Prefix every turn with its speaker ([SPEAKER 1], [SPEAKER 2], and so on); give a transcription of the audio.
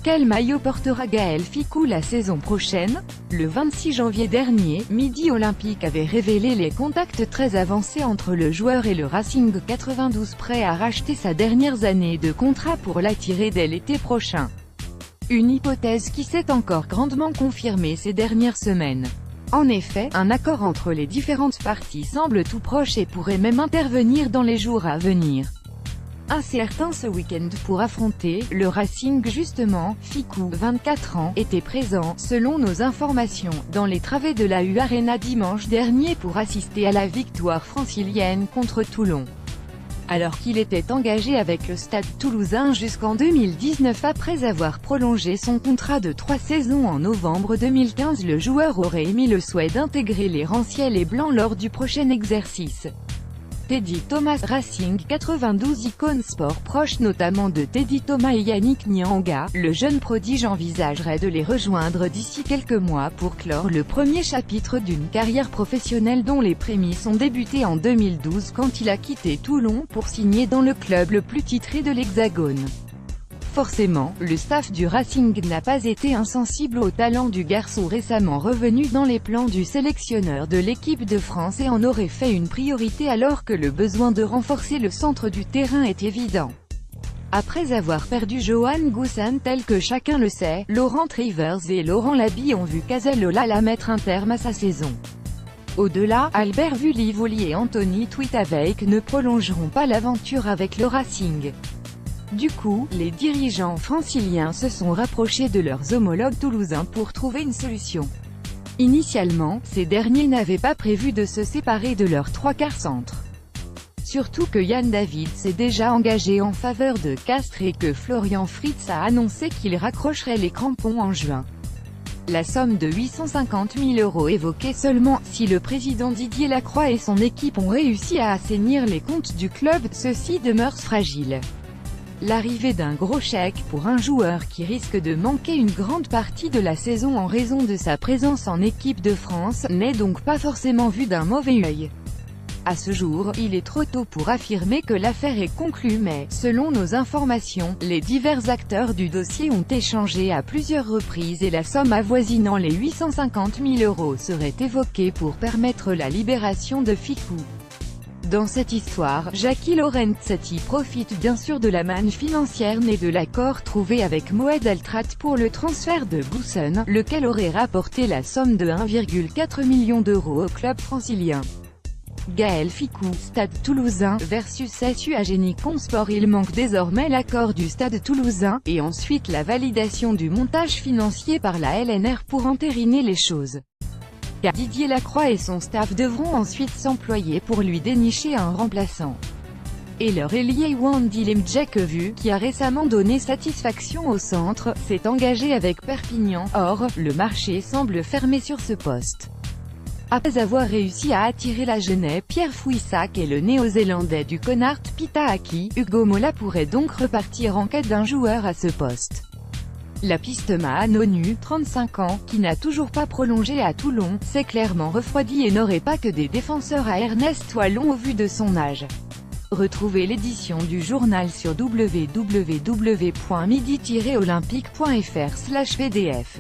[SPEAKER 1] Quel maillot portera Gaël Fickou la saison prochaine? Le 26 janvier dernier, Midi Olympique avait révélé les contacts très avancés entre le joueur et le Racing 92 prêt à racheter sa dernière année de contrat pour l'attirer dès l'été prochain. Une hypothèse qui s'est encore grandement confirmée ces dernières semaines. En effet, un accord entre les différentes parties semble tout proche et pourrait même intervenir dans les jours à venir. Incertain ce week-end pour affronter le Racing justement, Fickou, 24 ans, était présent, selon nos informations, dans les travées de la U Arena dimanche dernier pour assister à la victoire francilienne contre Toulon. Alors qu'il était engagé avec le Stade toulousain jusqu'en 2019 après avoir prolongé son contrat de 3 saisons en novembre 2015, le joueur aurait émis le souhait d'intégrer les rangs ciel et blanc lors du prochain exercice. Teddy Thomas, Racing 92 icône sport proche notamment de Teddy Thomas et Yannick Nianga, le jeune prodige envisagerait de les rejoindre d'ici quelques mois pour clore le premier chapitre d'une carrière professionnelle dont les prémices ont débuté en 2012 quand il a quitté Toulon pour signer dans le club le plus titré de l'Hexagone. Forcément, le staff du Racing n'a pas été insensible au talent du garçon récemment revenu dans les plans du sélectionneur de l'équipe de France et en aurait fait une priorité alors que le besoin de renforcer le centre du terrain est évident. Après avoir perdu Johan Goossen tel que chacun le sait, Laurent Trivers et Laurent Laby ont vu Cazorla mettre un terme à sa saison. Au-delà, Albert Vullivoly et Anthony Tweetavake ne prolongeront pas l'aventure avec le Racing. Du coup, les dirigeants franciliens se sont rapprochés de leurs homologues toulousains pour trouver une solution. Initialement, ces derniers n'avaient pas prévu de se séparer de leurs trois quarts centres. Surtout que Yann David s'est déjà engagé en faveur de Castres et que Florian Fritz a annoncé qu'il raccrocherait les crampons en juin. La somme de 850 000 € évoquée seulement, si le président Didier Lacroix et son équipe ont réussi à assainir les comptes du club, ceux-ci demeurent fragiles. L'arrivée d'un gros chèque pour un joueur qui risque de manquer une grande partie de la saison en raison de sa présence en équipe de France, n'est donc pas forcément vue d'un mauvais œil. À ce jour, il est trop tôt pour affirmer que l'affaire est conclue mais, selon nos informations, les divers acteurs du dossier ont échangé à plusieurs reprises et la somme avoisinant les 850 000 € serait évoquée pour permettre la libération de Fickou. Dans cette histoire, Jackie Lorenzetti profite bien sûr de la manne financière née de l'accord trouvé avec Moed Altrat pour le transfert de Goossen, lequel aurait rapporté la somme de 1,4 million € au club francilien. Gaël Fickou, Stade toulousain, versus SU Agénicon Sport. Il manque désormais l'accord du Stade toulousain, et ensuite la validation du montage financier par la LNR pour entériner les choses. Car Didier Lacroix et son staff devront ensuite s'employer pour lui dénicher un remplaçant. Et leur ailier Wandy Lemdjekevu, qui a récemment donné satisfaction au centre, s'est engagé avec Perpignan. Or, le marché semble fermé sur ce poste. Après avoir réussi à attirer l'Agenais Pierre Fouissac et le Néo-Zélandais du Connacht Pitaaki, Hugo Mola pourrait donc repartir en quête d'un joueur à ce poste. La piste Maanonu, 35 ans, qui n'a toujours pas prolongé à Toulon, s'est clairement refroidie et n'aurait pas que des défenseurs à Ernest Toilon au vu de son âge. Retrouvez l'édition du journal sur www.midi-olympique.fr/pdf.